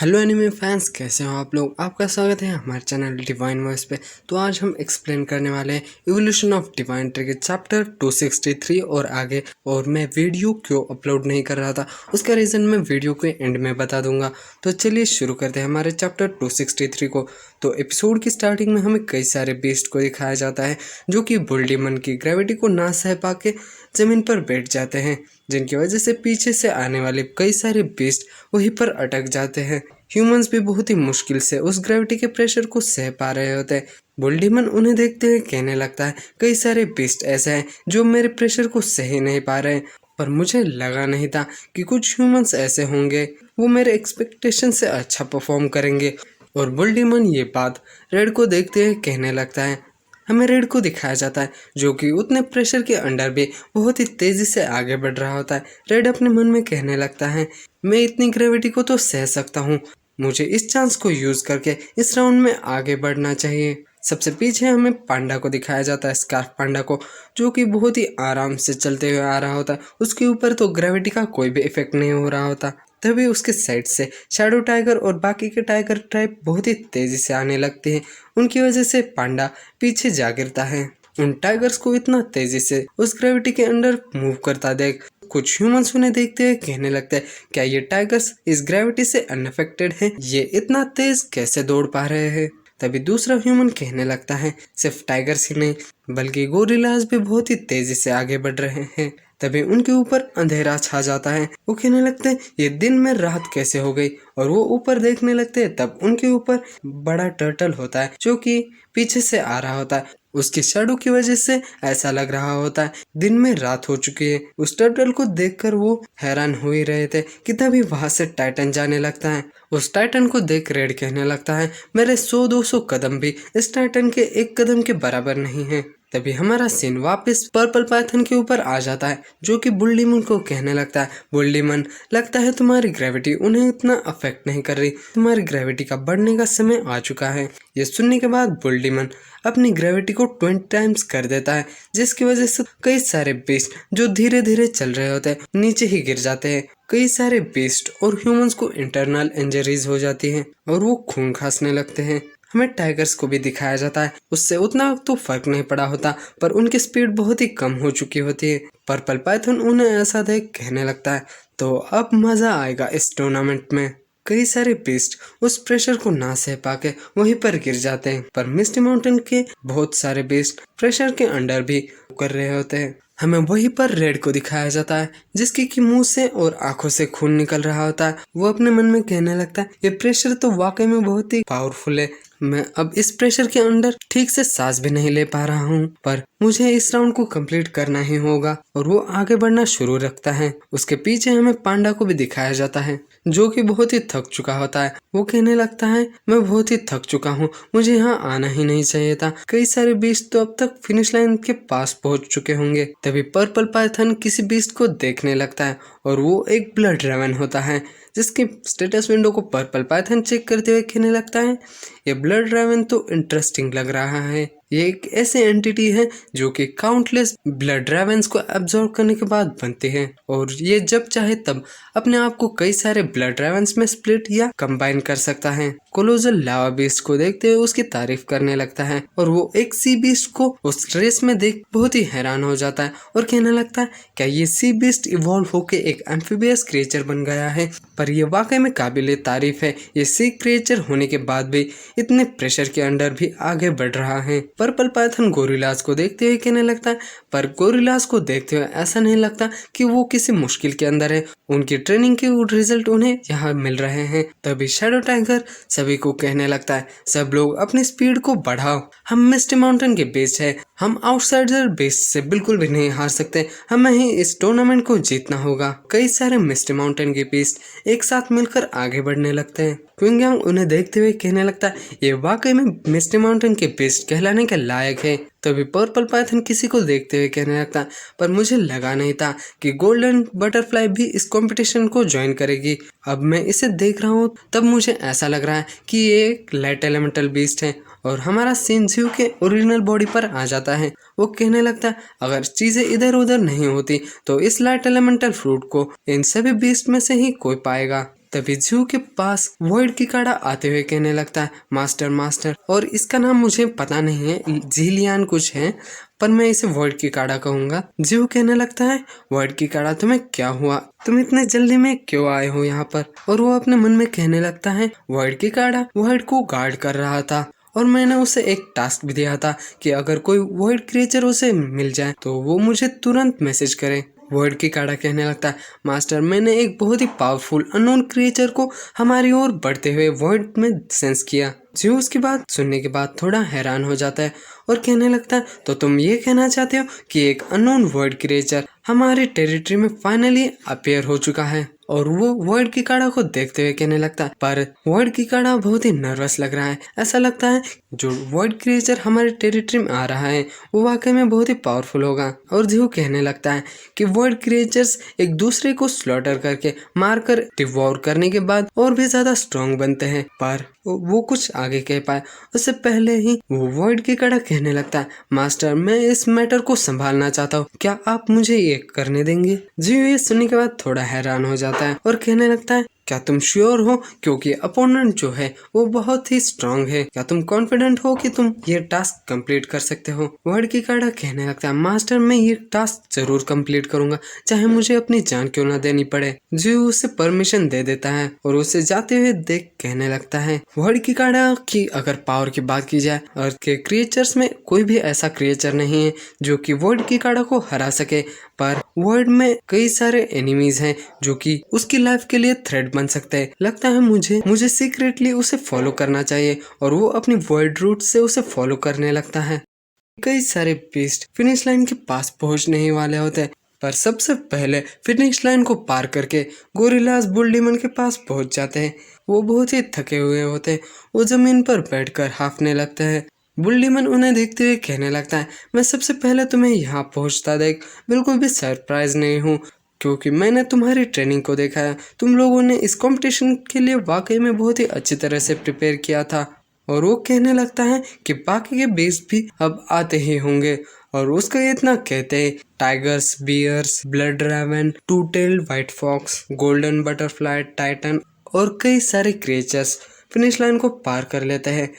Hello anime fans, कैसे हो आप लोग। आपका स्वागत है हमारे चैनल डिवाइन वॉइस पे। तो आज हम एक्सप्लेन करने वाले हैं evolution of divine trigger chapter 263 और आगे। और मैं वीडियो क्यों अपलोड नहीं कर रहा था उसका रीज़न मैं वीडियो के एंड में बता दूंगा। तो चलिए शुरू करते हैं हमारे चैप्टर 263 को। तो एपिसोड की स्टार्टिंग में हमें कई सारे बीस्ट को दिखाया जाता है जो कि बुल्डीमन की ग्रेविटी को ना सह पा के ज़मीन पर बैठ जाते हैं, जिनकी वजह से पीछे से आने वाले कई सारे बीस्ट वहीं पर अटक जाते हैं। ह्यूमंस भी बहुत ही मुश्किल से उस ग्रेविटी के प्रेशर को सह पा रहे होते हैं। बुल्डीमन उन्हें देखते हुए कहने लगता है, कई सारे बीस्ट ऐसे हैं जो मेरे प्रेशर को सह ही नहीं पा रहे, पर मुझे लगा नहीं था कि कुछ ह्यूमंस ऐसे होंगे वो मेरे एक्सपेक्टेशन से अच्छा परफॉर्म करेंगे। और बुल्डीमन ये बात रेड को देखते हुए कहने लगता है। हमें रेड को दिखाया जाता है जो कि उतने प्रेशर के अंडर भी बहुत ही तेज़ी से आगे बढ़ रहा होता है। रेड अपने मन में कहने लगता है, मैं इतनी ग्रेविटी को तो सह सकता हूँ, मुझे इस चांस को यूज़ करके इस राउंड में आगे बढ़ना चाहिए। सबसे पीछे हमें पांडा को दिखाया जाता है, स्कार्फ पांडा को, जो कि बहुत ही आराम से चलते हुए आ रहा होता है। उसके ऊपर तो ग्रेविटी का कोई भी इफेक्ट नहीं हो रहा होता। तभी उसके साइड से शैडो टाइगर और बाकी के टाइगर टाइप बहुत ही तेज़ी से आने लगते हैं। उनकी वजह से पांडा पीछे जा गिरता है। उन टाइगर्स को इतना तेज़ी से उस ग्रेविटी के अंदर मूव करता देख कुछ ह्यूमंस उन्हें देखते हुए कहने लगते हैं, क्या ये टाइगर्स इस ग्रेविटी से अनअफेक्टेड हैं? ये इतना तेज कैसे दौड़ पा रहे हैं? तभी दूसरा ह्यूमन कहने लगता है, सिर्फ टाइगर्स ही नहीं बल्कि गोरिल्लास भी बहुत ही तेजी से आगे बढ़ रहे हैं। तभी उनके ऊपर अंधेरा छा जाता है। वो कहने लगते हैं, ये दिन में रात कैसे हो गई। और वो ऊपर देखने लगते हैं, तब उनके ऊपर बड़ा टर्टल होता है जो कि पीछे से आ रहा होता है। उसकी शैडो की वजह से ऐसा लग रहा होता है दिन में रात हो चुकी है। उस टर्टल को देखकर वो हैरान हो ही रहे थे कि तभी वहां से टाइटन जाने लगता है। उस टाइटन को देख रेड कहने लगता है, मेरे 100-200 कदम भी इस टाइटन के एक कदम के बराबर नहीं है। तभी हमारा सीन वापस पर्पल पाइथन के ऊपर आ जाता है जो कि बुल्डीमन को कहने लगता है, बुल्डीमन लगता है तुम्हारी ग्रेविटी उन्हें इतना अफेक्ट नहीं कर रही, तुम्हारी ग्रेविटी का बढ़ने का समय आ चुका है। ये सुनने के बाद बुल्डीमन अपनी ग्रेविटी को 20 टाइम्स कर देता है, जिसकी वजह से कई सारे बीस्ट जो धीरे धीरे चल रहे होते हैं नीचे ही गिर जाते हैं। कई सारे बीस्ट और ह्यूमंस को इंटरनल इंजरीज हो जाती हैं और वो खून खांसने लगते हैं। हमें टाइगर्स को भी दिखाया जाता है, उससे उतना तो फर्क नहीं पड़ा होता, पर उनकी स्पीड बहुत ही कम हो चुकी होती है। पर्पल पाइथन उन्हें ऐसा देख कहने लगता है, तो अब मजा आएगा इस टूर्नामेंट में। कई सारे बीस्ट उस प्रेशर को ना सह पाके वहीं पर गिर जाते हैं, पर मिस्टी माउंटेन के बहुत सारे बीस्ट प्रेशर के अंडर भी कर रहे होते हैं। हमें वहीं पर रेड को दिखाया जाता है जिसकी की मुंह से और आंखों से खून निकल रहा होता है। वो अपने मन में कहने लगता है, ये प्रेशर तो वाकई में बहुत ही पावरफुल है, मैं अब इस प्रेशर के अंदर ठीक से सांस भी नहीं ले पा रहा हूँ, पर मुझे इस राउंड को कंप्लीट करना ही होगा। और वो आगे बढ़ना शुरू रखता है। उसके पीछे हमें पांडा को भी दिखाया जाता है जो कि बहुत ही थक चुका होता है। वो कहने लगता है, मैं बहुत ही थक चुका हूँ, मुझे यहाँ आना ही नहीं चाहिए था। कई सारे बीस्ट तो अब तक फिनिश लाइन के पास पहुंच चुके होंगे। तभी पर्पल पाइथन किसी बीस्ट को देखने लगता है और वो एक ब्लड रेवन होता है, जिसकी स्टेटस विंडो को पर्पल पाइथन चेक करते हुए कहने लगता है, ये ब्लड रेवन तो इंटरेस्टिंग लग रहा है। ये एक ऐसे एंटिटी है जो कि काउंटलेस ब्लड रेवंस को एब्जॉर्ब करने के बाद बनती है और ये जब चाहे तब अपने आप को कई सारे ब्लड रेवंस में स्प्लिट या कंबाइन कर सकता है। कोलोजल लावा बीस्ट को देखते हुए उसकी तारीफ करने लगता है और वो एक सी बीस्ट को उस रेस में देख बहुत ही हैरान हो जाता है और कहने लगता है, क्या ये सी बीस्ट इवॉल्व होके एक एम्फीबियस क्रिएचर बन गया है। पर यह वाकई में काबिले तारीफ है, ये सी क्रिएचर होने के बाद भी इतने प्रेशर के अंडर भी आगे बढ़ रहा है। पर्पल पाइथन गोरिल्लास को देखते हुए कहने लगता है, पर गोरिल्लास को देखते हुए ऐसा नहीं लगता कि वो किसी मुश्किल के अंदर है, उनकी ट्रेनिंग के रिजल्ट उन्हें यहाँ मिल रहे हैं। तभी शैडो टाइगर सभी को कहने लगता है, सब लोग अपनी स्पीड को बढ़ाओ, हम मिस्टी माउंटेन के बेस है, हम आउटसाइडर बेस से बिल्कुल भी नहीं हार सकते, हमें ही इस टूर्नामेंट को जीतना होगा। कई सारे मिस्टी माउंटेन के बीस्ट एक साथ मिलकर आगे बढ़ने लगते हैं। क्विंगयांग उन्हें देखते हुए कहने लगता है, ये वाकई में मिस्टी माउंटेन के बीस्ट कहलाने के लायक है। तभी पर्पल पाइथन किसी को देखते हुए कहने लगता है, पर मुझे लगा नहीं था कि गोल्डन बटरफ्लाई भी इस कंपटीशन को ज्वाइन करेगी। अब मैं इसे देख रहा हूँ तब मुझे ऐसा लग रहा है कि ये एक लाइट एलिमेंटल बीस्ट है। और हमारा सीन ज़्यू के ओरिजिनल बॉडी पर आ जाता है। वो कहने लगता है, अगर चीज़ें इधर उधर नहीं होती तो इस लाइट एलिमेंटल फ्रूट को इन सभी बीस्ट में से ही कोई पाएगा। तभी जू के पास वॉइड कीकाड़ा आते हुए कहने लगता है मास्टर मास्टर, और इसका नाम मुझे पता नहीं है, झीलियान कुछ है, पर मैं इसे वॉइड कीकाड़ा कहूंगा। जू कहने लगता है वॉइड कीकाड़ा तुम्हें क्या हुआ, तुम इतने जल्दी में क्यों आए हो यहाँ पर। और वो अपने मन में कहने लगता है वॉइड कीकाड़ा वॉइड को गार्ड कर रहा था और मैंने उसे एक टास्क भी दिया था कि अगर कोई वॉइड क्रिएचर उसे मिल जाए तो वो मुझे तुरंत मैसेज करे। वॉइड कीकाड़ा कहने लगता है मास्टर, मैंने एक बहुत ही पावरफुल अननोन क्रिएचर को हमारी ओर बढ़ते हुए वॉइड में सेंस किया। जो उसकी बात सुनने के बाद थोड़ा हैरान हो जाता है और कहने लगता है तो तुम ये कहना चाहते हो कि एक अननोन वॉइड क्रिएचर हमारे टेरिटरी में फाइनली अपीयर हो चुका है। और वो वॉइड कीकाड़ा को देखते हुए कहने लगता है पर वॉइड कीकाड़ा बहुत ही नर्वस लग रहा है, ऐसा लगता है जो वॉइड क्रिएचर हमारे टेरिटरी में आ रहा है वो वाकई में बहुत ही पावरफुल होगा। और ज़्यू कहने लगता है कि वॉइड क्रिएचर्स एक दूसरे को स्लॉटर करके मारकर डिवोर करने के बाद और भी ज्यादा स्ट्रॉन्ग बनते हैं, पर वो कुछ आगे कह पाए उससे पहले ही वो वॉइड कीकाड़ा कहने लगता है मास्टर, मैं इस मैटर को संभालना चाहता हूँ, क्या आप मुझे ये करने देंगे। ज़्यू ये सुनने के बाद थोड़ा हैरान हो जाता है और कहने लगता है क्या तुम श्योर हो, क्योंकि अपोनेंट जो है वो बहुत ही स्ट्रांग है, क्या तुम कॉन्फिडेंट हो कि तुम ये टास्क कंप्लीट कर सकते हो। वॉइड कीकाड़ा कहने लगता है मास्टर, मैं ये टास्क जरूर कंप्लीट करूंगा, चाहे मुझे अपनी जान क्यों ना देनी पड़े। ज़्यू उसे परमिशन दे देता है और उसे जाते हुए देख कहने लगता है वॉइड कीकाड़ा की अगर पावर की बात की जाए अर्थ के क्रिएचर्स में कोई भी ऐसा क्रिएचर नहीं है जो कि वॉइड कीकाड़ा को हरा सके, पर वर्ल्ड में कई सारे एनिमीज हैं जो कि उसकी लाइफ के लिए थ्रेट बन सकते हैं। लगता है मुझे सीक्रेटली उसे फॉलो करना चाहिए और वो अपनी वर्ल्ड रूट से उसे फॉलो करने लगता है। कई सारे बीस्ट फिनिश लाइन के पास पहुंचने ही वाले होते हैं, पर सबसे पहले फिनिश लाइन को पार करके गोरिल्लास बुल डीमन के पास पहुंच जाते हैं। वो बहुत ही थके हुए होते हैं, वो जमीन पर बैठकर हाफने लगते हैं। बुल डीमन उन्हें देखते हुए कहने लगता है मैं सबसे पहले तुम्हें यहाँ पहुँचता देख बिल्कुल भी सरप्राइज नहीं हूँ, क्योंकि मैंने तुम्हारी ट्रेनिंग को देखा है, तुम लोगों ने इस कंपटीशन के लिए वाकई में बहुत ही अच्छी तरह से प्रिपेयर किया था। और वो कहने लगता है कि बाकी के बेस्ट भी अब आते ही होंगे, और उसका इतना कहते हैं tigers, bears, blood dragon, two tailed white fox, golden butterfly, titan और कई सारे क्रिएचर्स फिनिश लाइन को पार कर लेते हैं।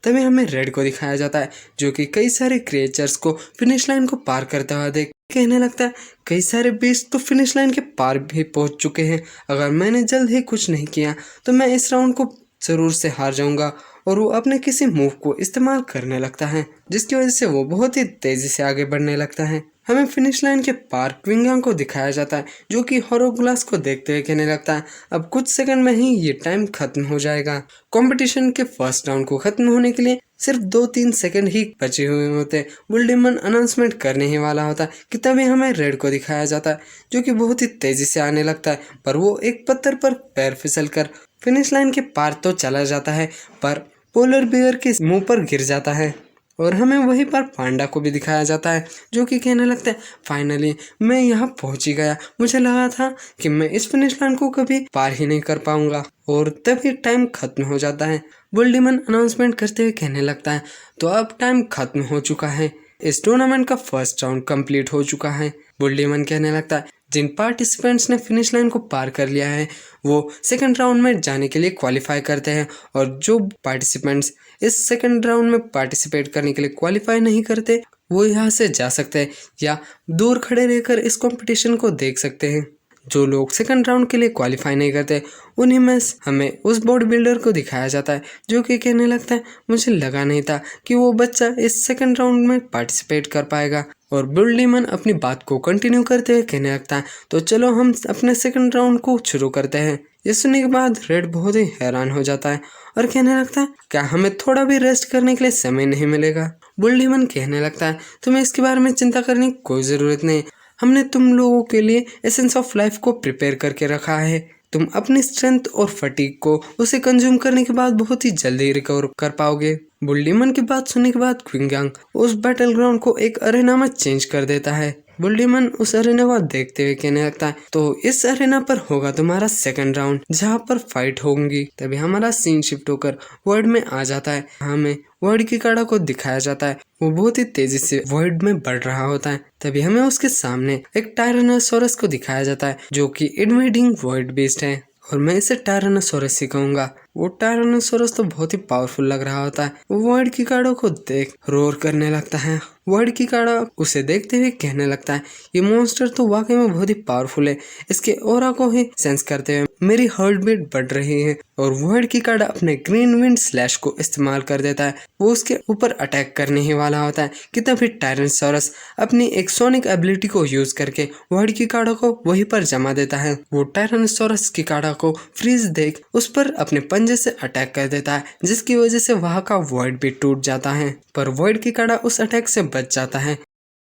तभी हमें रेड को दिखाया जाता है जो कि कई सारे क्रिएचर्स को फिनिश लाइन को पार करते हुए देख कहने लगता है कई सारे बीस्ट तो फिनिश लाइन के पार भी पहुंच चुके हैं, अगर मैंने जल्द ही कुछ नहीं किया तो मैं इस राउंड को जरूर से हार जाऊंगा। और वो अपने किसी मूव को इस्तेमाल करने लगता है जिसकी वजह से वो बहुत ही तेजी से आगे बढ़ने लगता है। हमें फिनिश लाइन के पार क्विंगांग को दिखाया जाता है जो कि होरोग्लास को देखते हुए कहने लगता है अब कुछ सेकंड में ही ये टाइम खत्म हो जाएगा। कंपटीशन के फर्स्ट राउंड को खत्म होने के लिए सिर्फ 2-3 सेकंड ही बचे हुए होते। बुल डीमन अनाउंसमेंट करने ही वाला होता कि तभी हमें रेड को दिखाया जाता है जो कि बहुत ही तेजी से आने लगता है, पर वो एक पत्थर पर पैर फिसल कर फिनिश लाइन के पार तो चला जाता है पर पोलर बियर के मुंह पर गिर जाता है। और हमें वहीं पर पांडा को भी दिखाया जाता है जो कि कहने लगता है फाइनली मैं यहाँ पहुंच ही गया, मुझे लगा था कि मैं इस फिनिश लाइन को कभी पार ही नहीं कर पाऊंगा। और तभी टाइम खत्म हो जाता है। बुल डीमन अनाउंसमेंट करते हुए कहने लगता है तो अब टाइम खत्म हो चुका है, इस टूर्नामेंट का फर्स्ट राउंड कंप्लीट हो चुका है। बुल डीमन कहने लगता है जिन पार्टिसिपेंट्स ने फिनिश लाइन को पार कर लिया है वो सेकंड राउंड में जाने के लिए क्वालिफाई करते हैं, और जो पार्टिसिपेंट्स इस सेकंड राउंड में पार्टिसिपेट करने के लिए क्वालिफाई नहीं करते वो यहाँ से जा सकते हैं या दूर खड़े रहकर इस कंपटीशन को देख सकते हैं। जो लोग सेकंड राउंड के लिए क्वालिफाई नहीं करते उन्हीं में हमें उस बॉडी बिल्डर को दिखाया जाता है जो कि कहने लगता है मुझे लगा नहीं था कि वो बच्चा इस सेकंड राउंड में पार्टिसिपेट कर पाएगा। और बुल डीमन अपनी बात को कंटिन्यू करते हुए कहने लगता है तो चलो हम अपने सेकंड राउंड को शुरू करते हैं। ये सुनने के बाद रेड बहुत ही हैरान हो जाता है और कहने लगता है क्या हमें थोड़ा भी रेस्ट करने के लिए समय नहीं मिलेगा। बुल डीमन कहने लगता है तुम्हें इसके बारे में चिंता करने की कोई ज़रूरत नहीं, हमने तुम लोगों के लिए एसेंस ऑफ लाइफ को प्रिपेयर करके रखा है, तुम अपनी स्ट्रेंथ और फटीग को उसे कंज्यूम करने के बाद बहुत ही जल्दी रिकवर कर पाओगे। बुल डीमन की बात सुनने के बाद क्विंगांग उस बैटल ग्राउंड को एक अरेना में चेंज कर देता है। बुल डीमन उस अरेना को देखते हुए कहने लगता है तो इस अरेना पर होगा तुम्हारा सेकंड राउंड जहाँ पर फाइट होंगी। तभी हमारा सीन शिफ्ट होकर वर्ल्ड में आ जाता है। हमें वर्ल्ड कीकाड़ा को दिखाया जाता है, वो बहुत ही तेजी से वर्ल्ड में बढ़ रहा होता है। तभी हमें उसके सामने एक टायरानोसॉरस को दिखाया जाता है जो कि इन्वेडिंग वर्ल्ड बीस्ट है। और मैं इसे टायरानोसोरस ही कहूंगा। वो टायरानोसोरस तो बहुत ही पावरफुल लग रहा होता है। वो वर्ड की काड़ो को देख रोर करने लगता है। वर्ड की काड़ा उसे देखते हुए कहने लगता है, ये मॉन्स्टर तो वाकई में बहुत ही पावरफुल है। इसके ऑरा को ही सेंस करते हुए मेरी हार्ट बीट बढ़ रही है। और वर्ड की काड़ा अपने ग्रीन विंड स्लैश को इस्तेमाल कर देता है। वो उसके ऊपर अटैक करने ही वाला होता है कि तभी टायरानोसोरस अपनी एक सोनिक एबिलिटी को यूज करके वर्ड की काड़ा को वहीं पर जमा देता है। वो टायरानोसोरस की काड़ा को फ्रीज देख उस पर अपने पंजे से अटैक कर देता है, जिसकी वजह से वहां का वर्ड भी टूट जाता है। पर वर्ड की काड़ा उस अटैक से बच जाता है